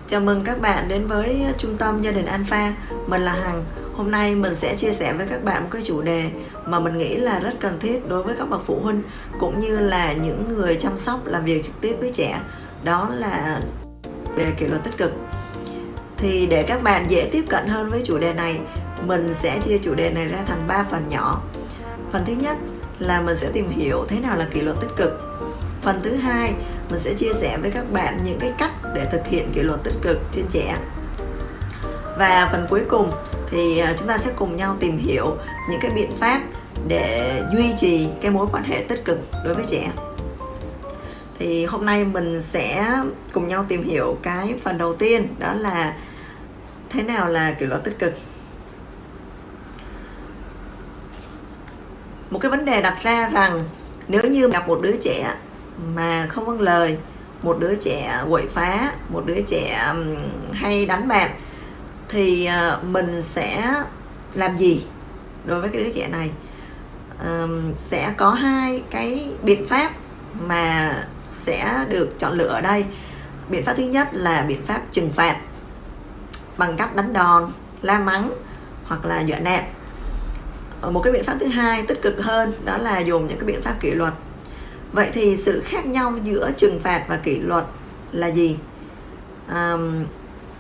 Chào mừng các bạn đến với Trung tâm Gia đình Alpha. Mình là Hằng. Hôm nay mình sẽ chia sẻ với các bạn một cái chủ đề mà mình nghĩ là rất cần thiết đối với các bậc phụ huynh cũng như là những người chăm sóc làm việc trực tiếp với trẻ. Đó là về kỷ luật tích cực. Thì để các bạn dễ tiếp cận hơn với chủ đề này, mình sẽ chia chủ đề này ra thành 3 phần nhỏ. Phần thứ nhất là mình sẽ tìm hiểu thế nào là kỷ luật tích cực. Phần thứ hai, mình sẽ chia sẻ với các bạn những cái cách để thực hiện kỷ luật tích cực trên trẻ. Và phần cuối cùng thì chúng ta sẽ cùng nhau tìm hiểu những cái biện pháp để duy trì cái mối quan hệ tích cực đối với trẻ. Thì hôm nay mình sẽ cùng nhau tìm hiểu cái phần đầu tiên, đó là thế nào là kỷ luật tích cực. Một cái vấn đề đặt ra rằng nếu như gặp một đứa trẻ mà không vâng lời, một đứa trẻ quậy phá, một đứa trẻ hay đánh bạn, thì mình sẽ làm gì đối với cái đứa trẻ này? Sẽ có hai cái biện pháp mà sẽ được chọn lựa ở đây. Biện pháp thứ nhất là biện pháp trừng phạt bằng cách đánh đòn, la mắng hoặc là dọa nạt. Một cái biện pháp thứ hai tích cực hơn, đó là dùng những cái biện pháp kỷ luật. Vậy thì sự khác nhau giữa trừng phạt và kỷ luật là gì?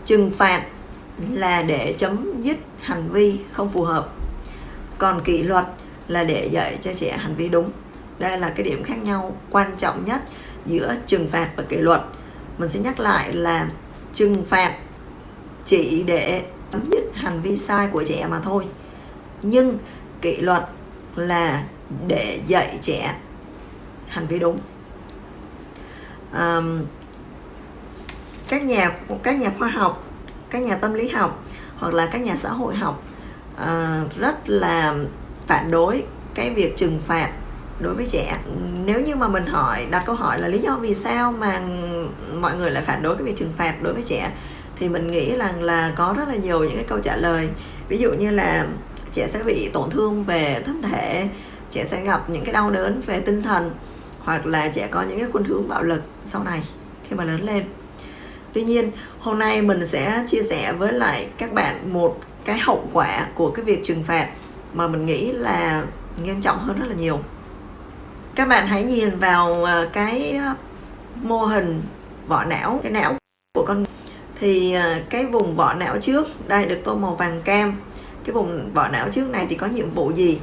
Trừng phạt là để chấm dứt hành vi không phù hợp, còn kỷ luật là để dạy cho trẻ hành vi đúng. Đây là cái điểm khác nhau quan trọng nhất giữa trừng phạt và kỷ luật. Mình sẽ nhắc lại là trừng phạt chỉ để chấm dứt hành vi sai của trẻ mà thôi, nhưng kỷ luật là để dạy trẻ hành vi đúng. Các nhà khoa học, các nhà tâm lý học hoặc là các nhà xã hội học rất là phản đối cái việc trừng phạt đối với trẻ. Nếu như mà mình đặt câu hỏi là lý do vì sao mà mọi người lại phản đối cái việc trừng phạt đối với trẻ, thì mình nghĩ rằng là có rất là nhiều những cái câu trả lời. Ví dụ như là trẻ sẽ bị tổn thương về thân thể, trẻ sẽ gặp những cái đau đớn về tinh thần, hoặc là trẻ có những cái khuynh hướng bạo lực sau này khi mà lớn lên. Tuy nhiên, hôm nay mình sẽ chia sẻ với lại các bạn một cái hậu quả của cái việc trừng phạt mà mình nghĩ là nghiêm trọng hơn rất là nhiều. Các bạn hãy nhìn vào cái mô hình vỏ não, cái não của con người. Thì cái vùng vỏ não trước, đây được tô màu vàng cam. Cái vùng vỏ não trước này thì có nhiệm vụ gì?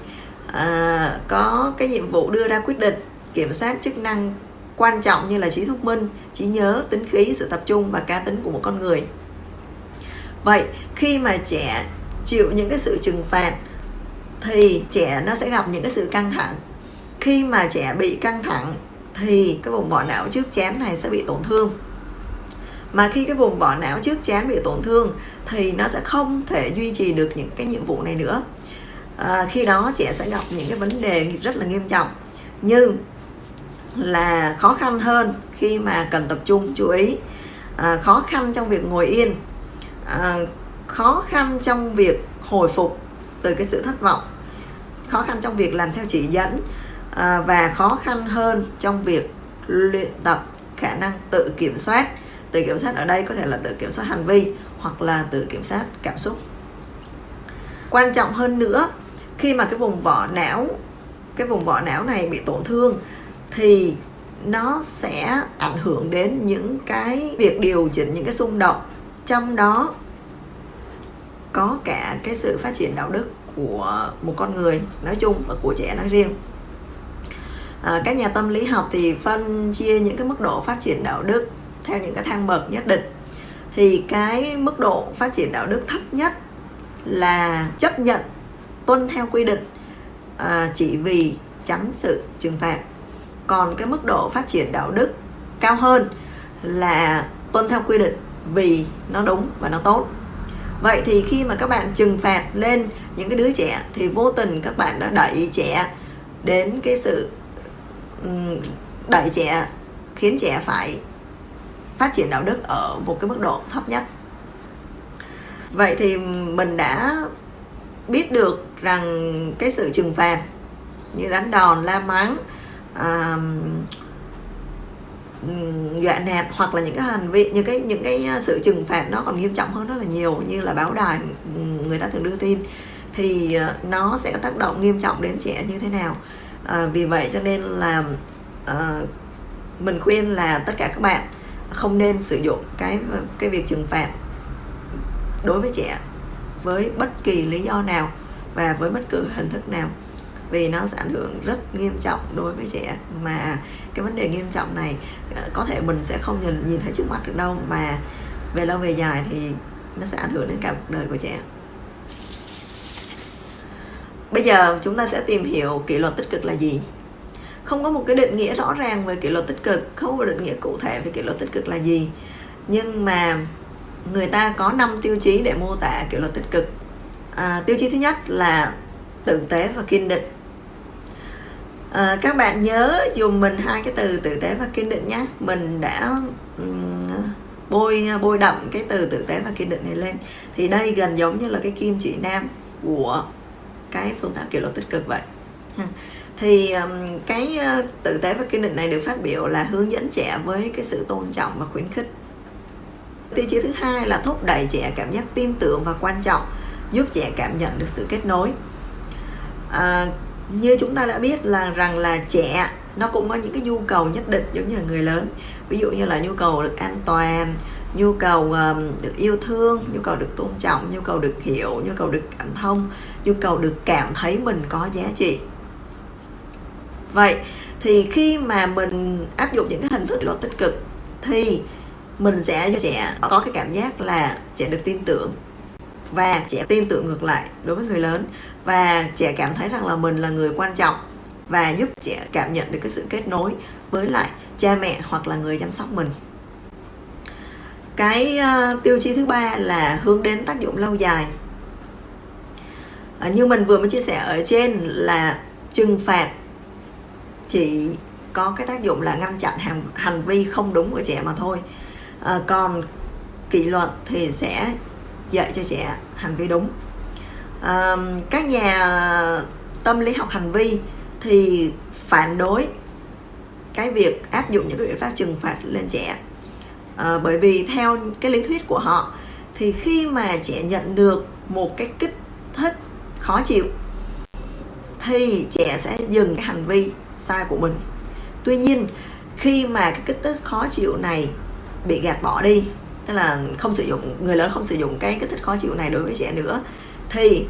Có cái nhiệm vụ đưa ra quyết định, kiểm soát chức năng quan trọng như là trí thông minh, trí nhớ, tính khí, sự tập trung và cá tính của một con người. Vậy khi mà trẻ chịu những cái sự trừng phạt thì trẻ nó sẽ gặp những cái sự căng thẳng. Khi mà trẻ bị căng thẳng thì cái vùng vỏ não trước trán này sẽ bị tổn thương. Mà khi cái vùng vỏ não trước trán bị tổn thương thì nó sẽ không thể duy trì được những cái nhiệm vụ này nữa. Khi đó trẻ sẽ gặp những cái vấn đề rất là nghiêm trọng, như là khó khăn hơn khi mà cần tập trung chú ý, khó khăn trong việc ngồi yên, khó khăn trong việc hồi phục từ cái sự thất vọng, khó khăn trong việc làm theo chỉ dẫn, và khó khăn hơn trong việc luyện tập khả năng tự kiểm soát. Tự kiểm soát ở đây có thể là tự kiểm soát hành vi hoặc là tự kiểm soát cảm xúc. Quan trọng hơn nữa, khi mà cái vùng vỏ não này bị tổn thương thì nó sẽ ảnh hưởng đến những cái việc điều chỉnh những cái xung động, trong đó có cả cái sự phát triển đạo đức của một con người nói chung và của trẻ nói riêng. Các nhà tâm lý học thì phân chia những cái mức độ phát triển đạo đức theo những cái thang bậc nhất định. Thì cái mức độ phát triển đạo đức thấp nhất là chấp nhận tuân theo quy định chỉ vì tránh sự trừng phạt. Còn cái mức độ phát triển đạo đức cao hơn là tuân theo quy định vì nó đúng và nó tốt. Vậy thì khi mà các bạn trừng phạt lên những cái đứa trẻ thì vô tình các bạn đã đẩy trẻ đến cái sự khiến trẻ phải phát triển đạo đức ở một cái mức độ thấp nhất. Vậy thì mình đã biết được rằng cái sự trừng phạt như đánh đòn, la mắng, dọa nạt, hoặc là những cái hành vi, những cái sự trừng phạt nó còn nghiêm trọng hơn rất là nhiều, như là báo đài người ta thường đưa tin, thì nó sẽ tác động nghiêm trọng đến trẻ như thế nào. Vì vậy cho nên là mình khuyên là tất cả các bạn không nên sử dụng cái việc trừng phạt đối với trẻ với bất kỳ lý do nào và với bất cứ hình thức nào, vì nó sẽ ảnh hưởng rất nghiêm trọng đối với trẻ. Mà cái vấn đề nghiêm trọng này có thể mình sẽ không nhìn thấy trước mặt được đâu, mà về lâu về dài thì nó sẽ ảnh hưởng đến cả cuộc đời của trẻ. Bây giờ chúng ta sẽ tìm hiểu kỷ luật tích cực là gì. Không có một cái định nghĩa rõ ràng về kỷ luật tích cực, không có một định nghĩa cụ thể về kỷ luật tích cực là gì, nhưng mà người ta có 5 tiêu chí để mô tả kỷ luật tích cực. Tiêu chí thứ nhất là tử tế và kiên định. Các bạn nhớ dùng mình hai cái từ tử tế và kiên định nhé. Mình đã bôi đậm cái từ tử tế và kiên định này lên, thì đây gần giống như là cái kim chỉ nam của cái phương pháp kỷ luật tích cực vậy. Thì cái tử tế và kiên định này được phát biểu là hướng dẫn trẻ với cái sự tôn trọng và khuyến khích. Tiêu chí thứ hai là thúc đẩy trẻ cảm giác tin tưởng và quan trọng, giúp trẻ cảm nhận được sự kết nối. Như chúng ta đã biết rằng là trẻ nó cũng có những cái nhu cầu nhất định giống như là người lớn. Ví dụ như là nhu cầu được an toàn, nhu cầu được yêu thương, nhu cầu được tôn trọng, nhu cầu được hiểu, nhu cầu được cảm thông, nhu cầu được cảm thấy mình có giá trị. Vậy thì khi mà mình áp dụng những cái hình thức kỷ luật tích cực thì mình sẽ cho trẻ có cái cảm giác là trẻ được tin tưởng, và trẻ tin tưởng ngược lại đối với người lớn, và trẻ cảm thấy rằng là mình là người quan trọng, và giúp trẻ cảm nhận được cái sự kết nối với lại cha mẹ hoặc là người chăm sóc mình. Cái tiêu chí thứ ba là hướng đến tác dụng lâu dài. Như mình vừa mới chia sẻ ở trên là trừng phạt chỉ có cái tác dụng là ngăn chặn hành vi không đúng của trẻ mà thôi. Còn kỷ luật thì sẽ dạy cho trẻ hành vi đúng. Các nhà tâm lý học hành vi thì phản đối cái việc áp dụng những cái biện pháp trừng phạt lên trẻ. Bởi vì theo cái lý thuyết của họ thì khi mà trẻ nhận được một cái kích thích khó chịu thì trẻ sẽ dừng cái hành vi sai của mình. Tuy nhiên khi mà cái kích thích khó chịu này bị gạt bỏ đi, tức là người lớn không sử dụng cái kích thích khó chịu này đối với trẻ nữa, thì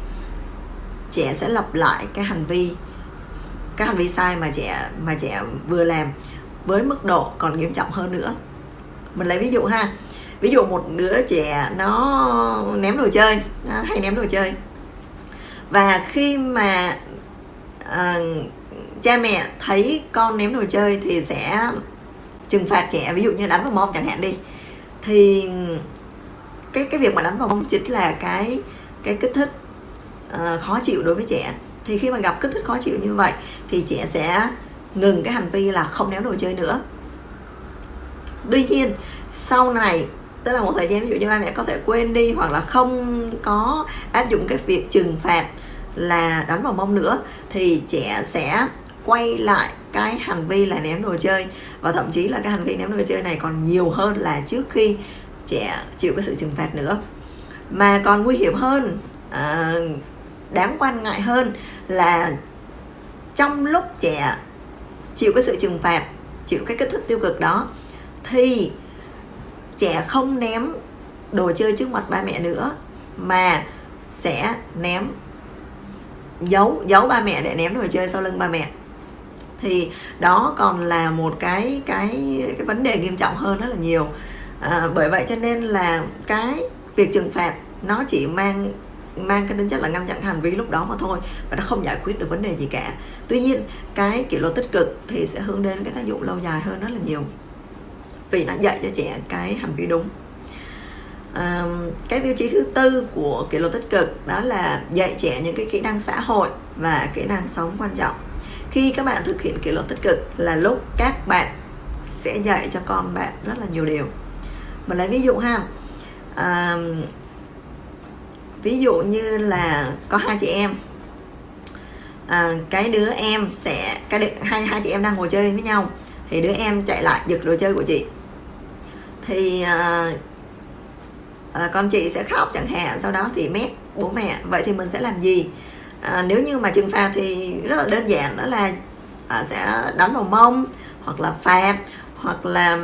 trẻ sẽ lặp lại cái hành vi sai mà trẻ vừa làm với mức độ còn nghiêm trọng hơn nữa. Mình lấy ví dụ ha. Ví dụ một đứa trẻ nó ném đồ chơi, hay ném đồ chơi, và khi mà cha mẹ thấy con ném đồ chơi thì sẽ trừng phạt trẻ, ví dụ như đánh vào mông chẳng hạn đi. Thì cái việc mà đánh vào mông chính là cái kích thích khó chịu đối với trẻ. Thì khi mà gặp kích thích khó chịu như vậy thì trẻ sẽ ngừng cái hành vi là không ném đồ chơi nữa. Tuy nhiên sau này, tức là một thời gian, ví dụ như ba mẹ có thể quên đi hoặc là không có áp dụng cái việc trừng phạt là đánh vào mông nữa, thì trẻ sẽ quay lại cái hành vi là ném đồ chơi, và thậm chí là cái hành vi ném đồ chơi này còn nhiều hơn là trước khi trẻ chịu cái sự trừng phạt nữa. Mà còn nguy hiểm hơn, đáng quan ngại hơn là trong lúc trẻ chịu cái sự trừng phạt, chịu cái kích thích tiêu cực đó, thì trẻ không ném đồ chơi trước mặt ba mẹ nữa, mà sẽ giấu ba mẹ để ném đồ chơi sau lưng ba mẹ. Thì đó còn là một cái vấn đề nghiêm trọng hơn rất là nhiều. Bởi vậy cho nên là cái việc trừng phạt nó chỉ mang cái tính chất là ngăn chặn hành vi lúc đó mà thôi, và nó không giải quyết được vấn đề gì cả. Tuy nhiên cái kỷ luật tích cực thì sẽ hướng đến cái tác dụng lâu dài hơn rất là nhiều, vì nó dạy cho trẻ cái hành vi đúng. Cái tiêu chí thứ tư của kỷ luật tích cực đó là dạy trẻ những cái kỹ năng xã hội và kỹ năng sống quan trọng. Khi các bạn thực hiện kỷ luật tích cực là lúc các bạn sẽ dạy cho con bạn rất là nhiều điều. Mình lấy ví dụ ha. Ví dụ như là có hai chị em, cái đứa em sẽ hai chị em đang ngồi chơi với nhau, thì đứa em chạy lại giật đồ chơi của chị, thì con chị sẽ khóc chẳng hạn, sau đó thì mét bố mẹ. Vậy thì mình sẽ làm gì? Nếu như mà trừng phạt thì rất là đơn giản, đó là sẽ đánh vào mông, hoặc là phạt, hoặc là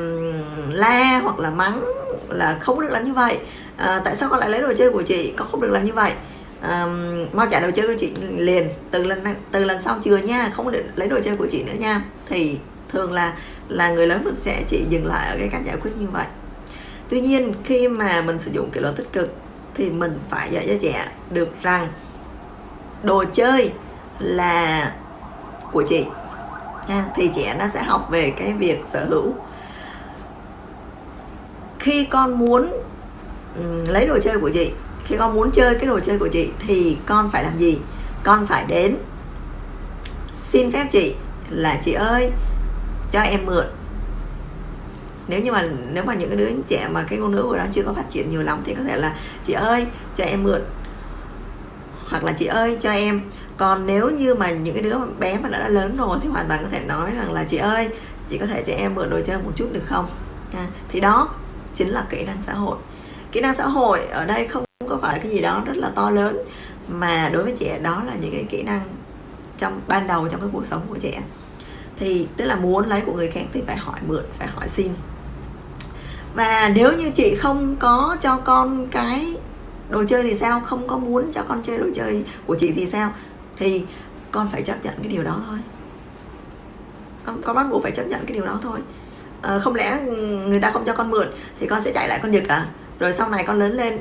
la, hoặc là mắng là không được làm như vậy. Tại sao con lại lấy đồ chơi của chị, con không được làm như vậy, mau trả đồ chơi của chị liền, từ lần sau chưa nha, không được lấy đồ chơi của chị nữa nha. Thì thường là người lớn mình sẽ chỉ dừng lại ở cái cách giải quyết như vậy. Tuy nhiên khi mà mình sử dụng kỷ luật tích cực thì mình phải dạy cho trẻ được rằng đồ chơi là của chị nha, thì trẻ nó sẽ học về cái việc sở hữu. Khi con muốn lấy đồ chơi của chị, khi con muốn chơi cái đồ chơi của chị thì con phải làm gì? Con phải đến xin phép chị là chị ơi cho em mượn. Nếu mà những cái đứa trẻ mà cái ngôn ngữ của nó chưa có phát triển nhiều lắm thì có thể là chị ơi cho em mượn, hoặc là chị ơi cho em. Còn nếu như mà những cái đứa bé mà đã lớn rồi thì hoàn toàn có thể nói rằng là chị ơi, chị có thể cho em mượn đồ chơi một chút được không? Thì đó chính là kỹ năng xã hội. Kỹ năng xã hội ở đây không có phải cái gì đó rất là to lớn, mà đối với trẻ đó là những cái kỹ năng ban đầu trong cái cuộc sống của trẻ. Thì tức là muốn lấy của người khác thì phải hỏi mượn, phải hỏi xin. Và nếu như chị không có cho con cái đồ chơi thì sao? Không có muốn cho con chơi đồ chơi của chị thì sao? Thì con phải chấp nhận cái điều đó thôi. Con bắt buộc phải chấp nhận cái điều đó thôi. Không lẽ người ta không cho con mượn thì con sẽ chạy lại con giật à? Rồi sau này con lớn lên,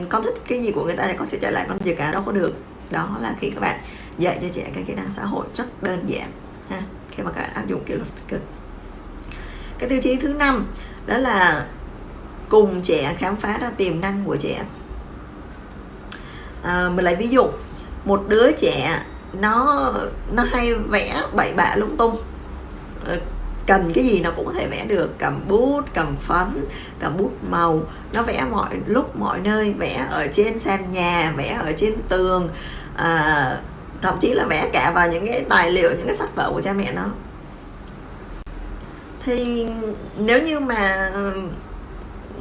con thích cái gì của người ta thì con sẽ chạy lại con giật à? Đâu có được. Đó là khi các bạn dạy cho trẻ cái kỹ năng xã hội rất đơn giản ha, khi mà các bạn áp dụng kỷ luật tích cực. Cái tiêu chí thứ 5 đó là cùng trẻ khám phá ra tiềm năng của trẻ. Mình lấy ví dụ, một đứa trẻ nó hay vẽ bậy bạ lung tung, cần cái gì nó cũng có thể vẽ được, cầm bút, cầm phấn, cầm bút màu, nó vẽ mọi lúc mọi nơi, vẽ ở trên sàn nhà, vẽ ở trên tường, thậm chí là vẽ cả vào những cái tài liệu, những cái sách vở của cha mẹ nó. Thì nếu mà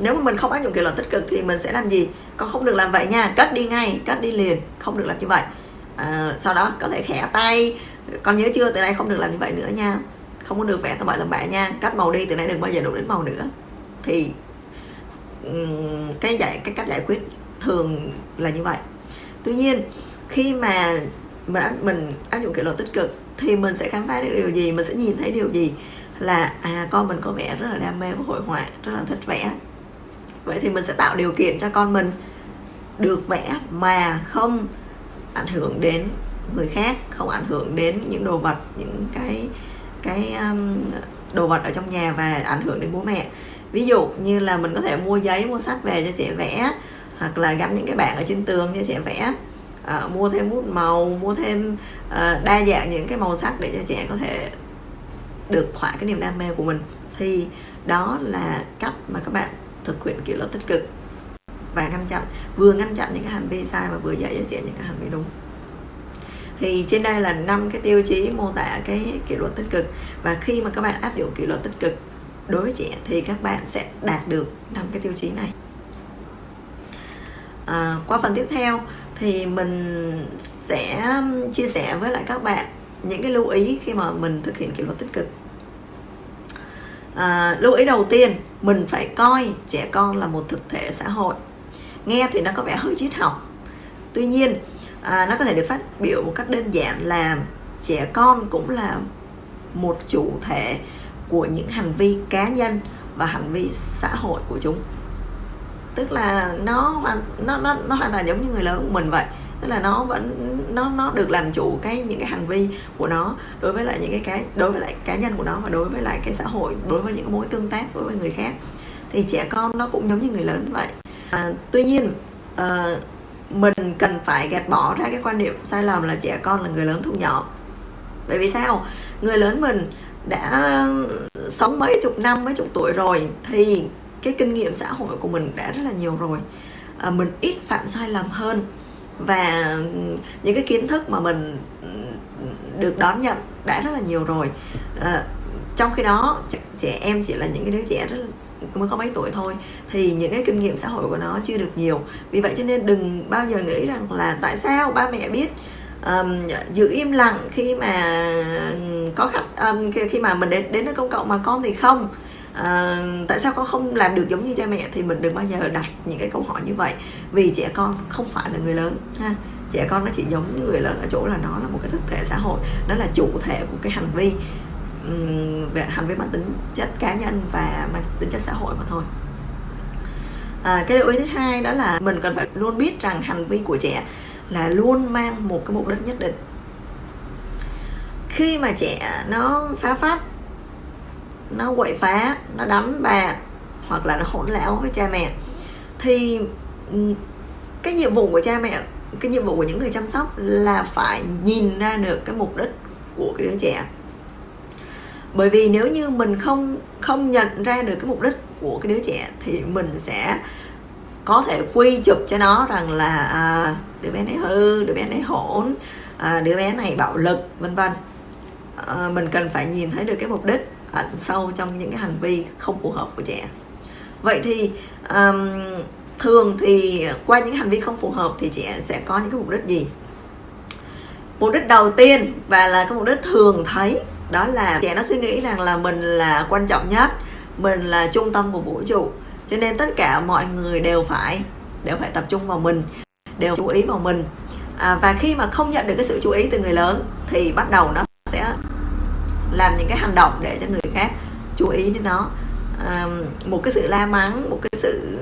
mình không áp dụng kỷ luật tích cực thì mình sẽ làm gì? Con không được làm vậy nha, cất đi ngay, cất đi liền, không được làm như vậy. Sau đó có thể khẽ tay, con nhớ chưa, từ nay không được làm như vậy nữa nha, không có được vẽ tầm bậy nha, cắt màu đi, từ nay đừng bao giờ đụng đến màu nữa. Thì cái cách giải quyết thường là như vậy. Tuy nhiên khi mà mình áp dụng kỷ luật tích cực thì mình sẽ khám phá được điều gì? Mình sẽ nhìn thấy điều gì? Là con mình có vẻ rất là đam mê với hội họa, rất là thích vẽ. Vậy thì mình sẽ tạo điều kiện cho con mình được vẽ mà không ảnh hưởng đến người khác, không ảnh hưởng đến những đồ vật, những cái đồ vật ở trong nhà và ảnh hưởng đến bố mẹ. Ví dụ như là mình có thể mua giấy, mua sách về cho trẻ vẽ, hoặc là gắn những cái bảng ở trên tường cho trẻ vẽ, mua thêm bút màu, mua thêm đa dạng những cái màu sắc để cho trẻ có thể được thỏa cái niềm đam mê của mình. Thì đó là cách mà các bạn thực hiện kỷ luật tích cực và vừa ngăn chặn những cái hành vi sai và vừa dạy cho trẻ những cái hành vi đúng. Thì trên đây là 5 cái tiêu chí mô tả cái kỷ luật tích cực, và khi mà các bạn áp dụng kỷ luật tích cực đối với trẻ thì các bạn sẽ đạt được 5 cái tiêu chí này. Qua phần tiếp theo thì mình sẽ chia sẻ với lại các bạn những cái lưu ý khi mà mình thực hiện kỷ luật tích cực. Lưu ý đầu tiên, mình phải coi trẻ con là một thực thể xã hội. Nghe thì nó có vẻ hơi triết học, tuy nhiên nó có thể được phát biểu một cách đơn giản là trẻ con cũng là một chủ thể của những hành vi cá nhân và hành vi xã hội của chúng. Tức là nó hoàn toàn giống như người lớn của mình vậy. Tức là nó được làm chủ những cái hành vi của nó đối với lại đối với lại cá nhân của nó và đối với lại cái xã hội, đối với những mối tương tác đối với người khác. Thì trẻ con nó cũng giống như người lớn vậy. Tuy nhiên mình cần phải gạt bỏ ra cái quan niệm sai lầm là trẻ con là người lớn thu nhỏ. Bởi vì sao? Người lớn mình đã sống mấy chục năm, mấy chục tuổi rồi thì cái kinh nghiệm xã hội của mình đã rất là nhiều rồi. Mình ít phạm sai lầm hơn, và những cái kiến thức mà mình được đón nhận đã rất là nhiều rồi. Trong khi đó trẻ em chỉ là những cái đứa trẻ rất là mới có mấy tuổi thôi, thì những cái kinh nghiệm xã hội của nó chưa được nhiều. Vì vậy cho nên đừng bao giờ nghĩ rằng là tại sao ba mẹ biết giữ im lặng khi mà có khách, khi mà mình đến nơi công cộng mà con thì không. Tại sao con không làm được giống như cha mẹ, thì mình đừng bao giờ đặt những cái câu hỏi như vậy, vì trẻ con không phải là người lớn ha. Trẻ con nó chỉ giống người lớn ở chỗ là nó là một cái thực thể xã hội, nó là chủ thể của cái hành vi về hành vi mang tính chất cá nhân và mang tính chất xã hội mà thôi. Cái lưu ý thứ hai đó là mình cần phải luôn biết rằng hành vi của trẻ là luôn mang một cái mục đích nhất định. Khi mà trẻ nó phá phách, nó quậy phá, nó đánh bạn hoặc là nó hỗn láo với cha mẹ, thì cái nhiệm vụ của cha mẹ, cái nhiệm vụ của những người chăm sóc là phải nhìn ra được cái mục đích của cái đứa trẻ. Bởi vì nếu như mình không nhận ra được cái mục đích của cái đứa trẻ thì mình sẽ có thể quy chụp cho nó rằng là đứa bé này hư, đứa bé này hỗn, đứa bé này bạo lực, vân vân. Mình cần phải nhìn thấy được cái mục đích ẩn sâu trong những cái hành vi không phù hợp của trẻ. Vậy thì thường thì qua những hành vi không phù hợp thì trẻ sẽ có những cái mục đích gì? Mục đích đầu tiên và là cái mục đích thường thấy, đó là trẻ nó suy nghĩ rằng là mình là quan trọng nhất, mình là trung tâm của vũ trụ, cho nên tất cả mọi người đều phải tập trung vào mình, đều chú ý vào mình. Và khi mà không nhận được cái sự chú ý từ người lớn thì bắt đầu nó sẽ làm những cái hành động để cho người khác chú ý đến nó. Một cái sự la mắng, một cái sự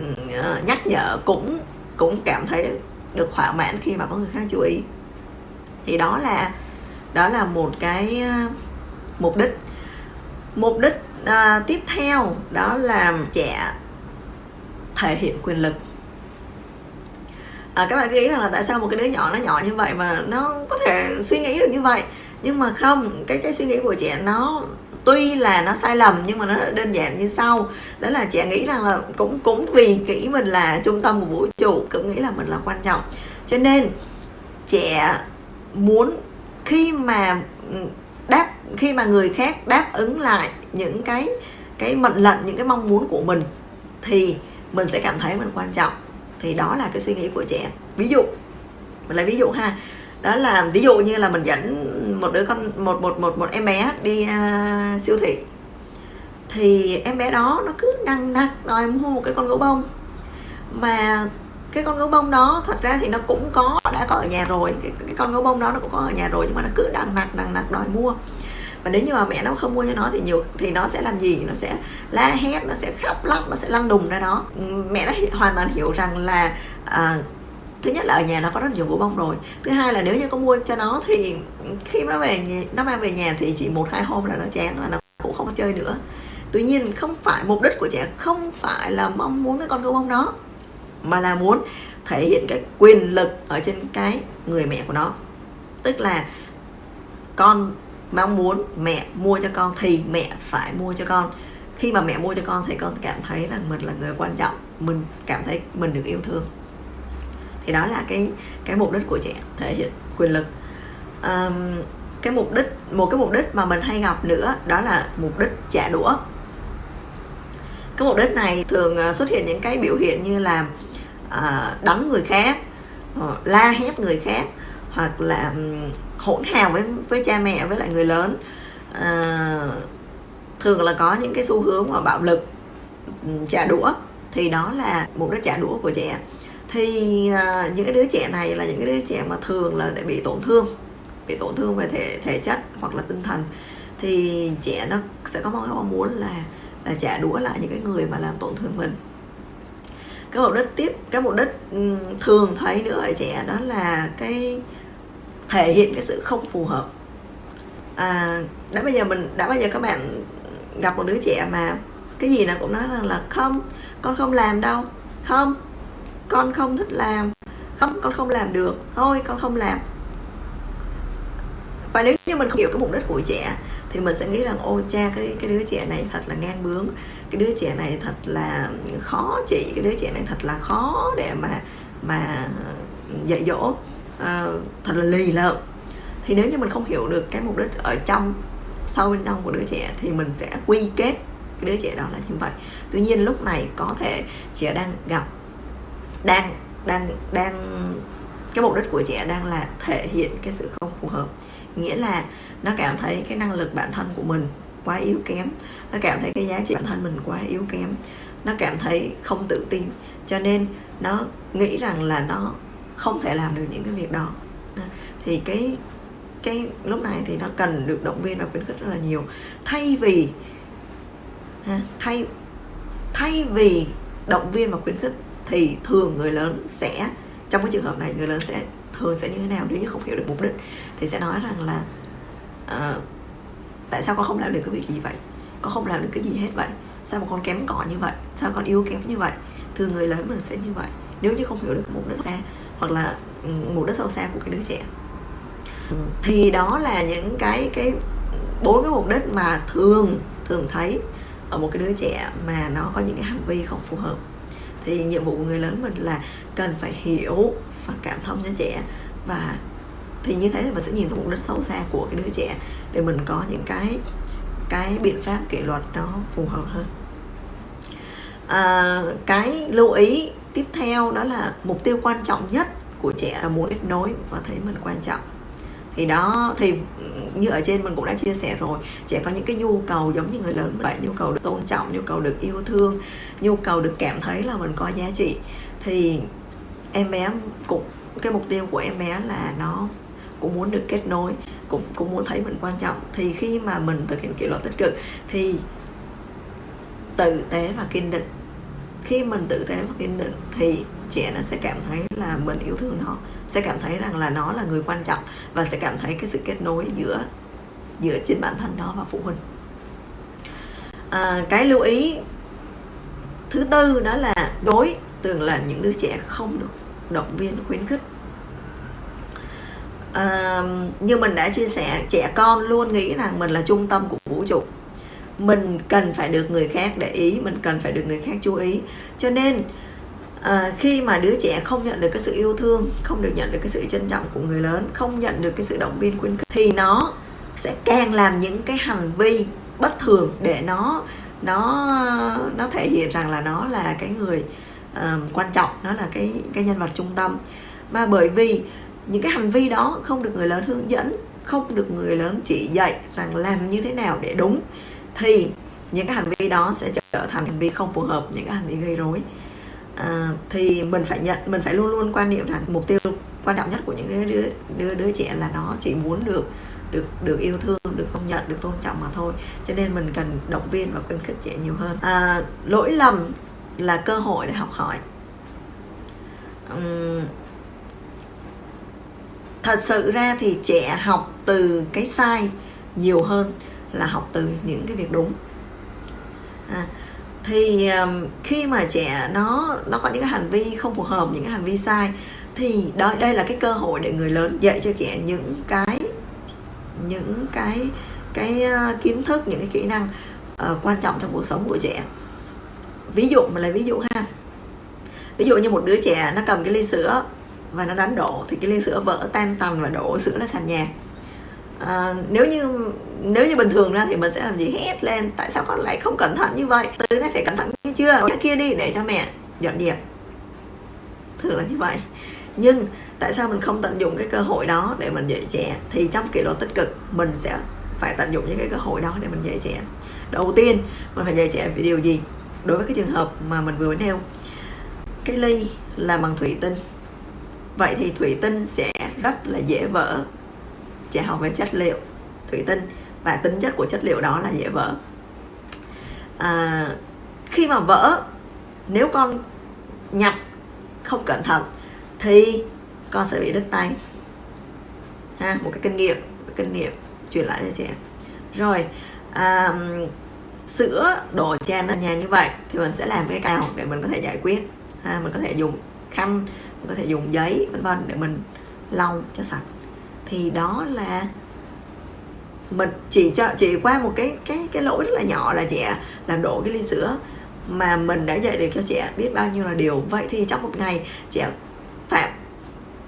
nhắc nhở cũng cảm thấy được thỏa mãn khi mà có người khác chú ý. Thì đó là một cái mục đích tiếp theo, đó là trẻ thể hiện quyền lực. Các bạn nghĩ rằng là tại sao một cái đứa nhỏ nó nhỏ như vậy mà nó có thể suy nghĩ được như vậy? Nhưng mà không, cái suy nghĩ của trẻ nó tuy là nó sai lầm nhưng mà nó đơn giản như sau. Đó là trẻ nghĩ rằng là cũng vì nghĩ mình là trung tâm của vũ trụ, cũng nghĩ là mình là quan trọng, cho nên trẻ muốn khi mà người khác đáp ứng lại những cái mệnh lệnh, những cái mong muốn của mình thì mình sẽ cảm thấy mình quan trọng. Thì đó là cái suy nghĩ của trẻ. Ví dụ, mình lấy ví dụ ha, đó là ví dụ như là mình dẫn một em bé đi siêu thị, thì em bé đó nó cứ nằng nặc đòi mua một cái con gấu bông, mà cái con gấu bông đó thật ra thì nó cũng đã có ở nhà rồi, cái con gấu bông đó nó cũng có ở nhà rồi, nhưng mà nó cứ nằng nặc đòi mua. Và nếu như mà mẹ nó không mua cho nó thì nó sẽ làm gì? Nó sẽ la hét, nó sẽ khóc lóc, nó sẽ lăn đùng ra đó. Mẹ nó hoàn toàn hiểu rằng là thứ nhất là ở nhà nó có rất nhiều gấu bông rồi, thứ hai là nếu như có mua cho nó thì khi nó mang về nhà thì chỉ 1-2 hôm là nó chán và nó cũng không có chơi nữa. Tuy nhiên mục đích của trẻ không phải là mong muốn cái con gấu bông đó, mà là muốn thể hiện cái quyền lực ở trên cái người mẹ của nó. Tức là con mong muốn mẹ mua cho con thì mẹ phải mua cho con. Khi mà mẹ mua cho con thì con cảm thấy rằng mình là người quan trọng, mình cảm thấy mình được yêu thương. Thì đó là cái mục đích của trẻ, thể hiện quyền lực. Một cái mục đích mà mình hay gặp nữa, đó là mục đích trả đũa. Cái mục đích này thường xuất hiện những cái biểu hiện như là đánh người khác, la hét người khác, hoặc là hỗn hào với cha mẹ, với lại người lớn. Thường là có những cái xu hướng mà bạo lực, trả đũa. Thì đó là mục đích trả đũa của trẻ. Thì những cái đứa trẻ này là những cái đứa trẻ mà thường là bị tổn thương về thể chất hoặc là tinh thần. Thì trẻ nó sẽ có mong muốn là trả đũa lại những cái người mà làm tổn thương mình. Cái mục đích thường thấy nữa ở trẻ, đó là cái thể hiện cái sự không phù hợp. Đã bao giờ các bạn gặp một đứa trẻ mà cái gì nó cũng nói là không, con không làm đâu, không, con không thích làm, không, con không làm được, thôi con không làm. Và nếu như mình không hiểu cái mục đích của trẻ thì mình sẽ nghĩ rằng ôi cha, cái đứa trẻ này thật là ngang bướng, cái đứa trẻ này thật là khó trị, cái đứa trẻ này thật là khó để mà dạy dỗ, thật là lì lợm. Thì nếu như mình không hiểu được cái mục đích ở trong sâu bên trong của đứa trẻ thì mình sẽ quy kết cái đứa trẻ đó là như vậy. Tuy nhiên lúc này có thể trẻ đang gặp cái mục đích của trẻ đang là thể hiện cái sự không phù hợp, nghĩa là nó cảm thấy cái năng lực bản thân của mình quá yếu kém, nó cảm thấy cái giá trị bản thân mình quá yếu kém, nó cảm thấy không tự tin, cho nên nó nghĩ rằng là nó không thể làm được những cái việc đó. Thì cái lúc này thì nó cần được động viên và khuyến khích rất là nhiều. Thay vì động viên và khuyến khích thì thường người lớn sẽ, trong cái trường hợp này người lớn sẽ thường sẽ như thế nào nếu như không hiểu được mục đích, thì sẽ nói rằng là tại sao con không làm được cái việc gì vậy, con không làm được cái gì hết vậy, sao mà con kém cỏi như vậy, sao con yếu kém như vậy. Thường người lớn mình sẽ như vậy nếu như không hiểu được mục đích xa hoặc là mục đích sâu xa của cái đứa trẻ. Thì đó là những cái 4 cái mục đích mà thường thấy ở một cái đứa trẻ mà nó có những cái hành vi không phù hợp. Thì nhiệm vụ của người lớn mình là cần phải hiểu và cảm thông cho trẻ, và thì như thế thì mình sẽ nhìn thấy mục đích sâu xa của cái đứa trẻ để mình có những cái biện pháp kỷ luật nó phù hợp hơn. Cái lưu ý tiếp theo đó là mục tiêu quan trọng nhất của trẻ là muốn kết nối và thấy mình quan trọng. Thì đó, thì như ở trên mình cũng đã chia sẻ rồi, trẻ có những cái nhu cầu giống như người lớn vậy, nhu cầu được tôn trọng, nhu cầu được yêu thương, nhu cầu được cảm thấy là mình có giá trị. Thì em bé cũng, cái mục tiêu của em bé là nó cũng muốn được kết nối, cũng muốn thấy mình quan trọng. Thì khi mà mình thực hiện kỷ luật tích cực thì tử tế và kiên định. Khi mình tử tế và kiên định thì trẻ nó sẽ cảm thấy là mình yêu thương nó, sẽ cảm thấy rằng là nó là người quan trọng, và sẽ cảm thấy cái sự kết nối giữa chính bản thân nó và phụ huynh. Cái lưu ý thứ tư đó là đối tượng là những đứa trẻ không được động viên khuyến khích. Như mình đã chia sẻ, trẻ con luôn nghĩ rằng mình là trung tâm của vũ trụ, mình cần phải được người khác để ý, mình cần phải được người khác chú ý. Cho nên khi mà đứa trẻ không nhận được cái sự yêu thương, không được nhận được cái sự trân trọng của người lớn, không nhận được cái sự động viên khuyến khích, thì nó sẽ càng làm những cái hành vi bất thường để nó thể hiện rằng là nó là cái người quan trọng, nó là cái nhân vật trung tâm. Mà bởi vì những cái hành vi đó không được người lớn hướng dẫn, không được người lớn chỉ dạy rằng làm như thế nào để đúng, thì những cái hành vi đó sẽ trở thành hành vi không phù hợp, những cái hành vi gây rối. Thì mình phải luôn luôn quan niệm rằng mục tiêu quan trọng nhất của những cái đứa trẻ là nó chỉ muốn được yêu thương, được công nhận, được tôn trọng mà thôi. Cho nên mình cần động viên và khuyến khích trẻ nhiều hơn. Lỗi lầm là cơ hội để học hỏi. Thật sự ra thì trẻ học từ cái sai nhiều hơn là học từ những cái việc đúng. Thì khi mà trẻ nó có những cái hành vi không phù hợp, những cái hành vi sai, thì đây là cái cơ hội để người lớn dạy cho trẻ những cái kiến thức, những cái kỹ năng quan trọng trong cuộc sống của trẻ. Ví dụ mà lấy ví dụ ha, ví dụ như một đứa trẻ nó cầm cái ly sữa và nó đánh đổ, thì cái ly sữa vỡ tan tành và đổ sữa lên sàn nhà. Nếu như bình thường ra thì mình sẽ làm gì? Hét lên, tại sao con lại không cẩn thận như vậy, từ nay phải cẩn thận như chưa, cái kia đi để cho mẹ dọn dẹp. Thường là như vậy. Nhưng tại sao mình không tận dụng cái cơ hội đó để mình dạy trẻ? Thì trong kỷ luật tích cực mình sẽ phải tận dụng những cái cơ hội đó để mình dạy trẻ. Đầu tiên mình phải dạy trẻ về điều gì? Đối với cái trường hợp mà mình vừa nêu, cái ly là bằng thủy tinh, vậy thì thủy tinh sẽ rất là dễ vỡ. Trẻ học về chất liệu thủy tinh và tính chất của chất liệu đó là dễ vỡ. Khi mà vỡ, nếu con nhặt không cẩn thận thì con sẽ bị đứt tay. Một cái kinh nghiệm truyền lại cho trẻ. Rồi sữa đổ tràn ở nhà như vậy thì mình sẽ làm cái cào để mình có thể giải quyết. Mình có thể dùng khăn, mình có thể dùng giấy vân vân để mình lau cho sạch. Thì đó là mình chỉ qua một cái lỗi rất là nhỏ là trẻ làm đổ cái ly sữa, mà mình đã dạy được cho trẻ biết bao nhiêu là điều. Vậy thì trong một ngày trẻ phạm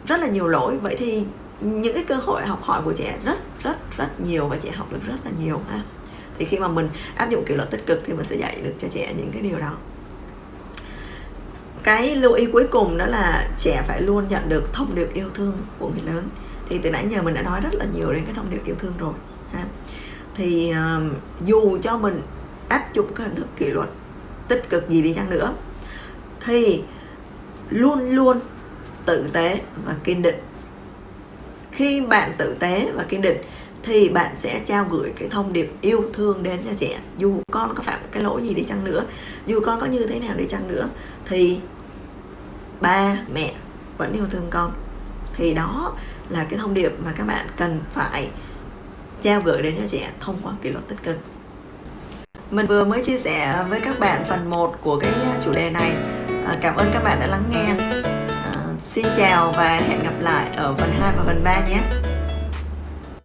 rất là nhiều lỗi, vậy thì những cái cơ hội học hỏi của trẻ rất nhiều, và trẻ học được rất là nhiều ha. Thì khi mà mình áp dụng kỷ luật tích cực thì mình sẽ dạy được cho trẻ những cái điều đó. Cái lưu ý cuối cùng đó là trẻ phải luôn nhận được thông điệp yêu thương của người lớn. Thì từ nãy giờ mình đã nói rất là nhiều đến cái thông điệp yêu thương rồi ha. Thì dù cho mình áp dụng cái hình thức kỷ luật tích cực gì đi chăng nữa thì luôn luôn tử tế và kiên định. Khi bạn tử tế và kiên định thì bạn sẽ trao gửi cái thông điệp yêu thương đến cho trẻ. Dù con có phạm cái lỗi gì đi chăng nữa, dù con có như thế nào đi chăng nữa, thì ba mẹ vẫn yêu thương con. Thì đó là cái thông điệp mà các bạn cần phải trao gửi đến cho trẻ thông qua kỷ luật tích cực. Mình vừa mới chia sẻ với các bạn phần 1 của cái chủ đề này. Cảm ơn các bạn đã lắng nghe. Xin chào và hẹn gặp lại ở phần 2 và phần 3 nhé.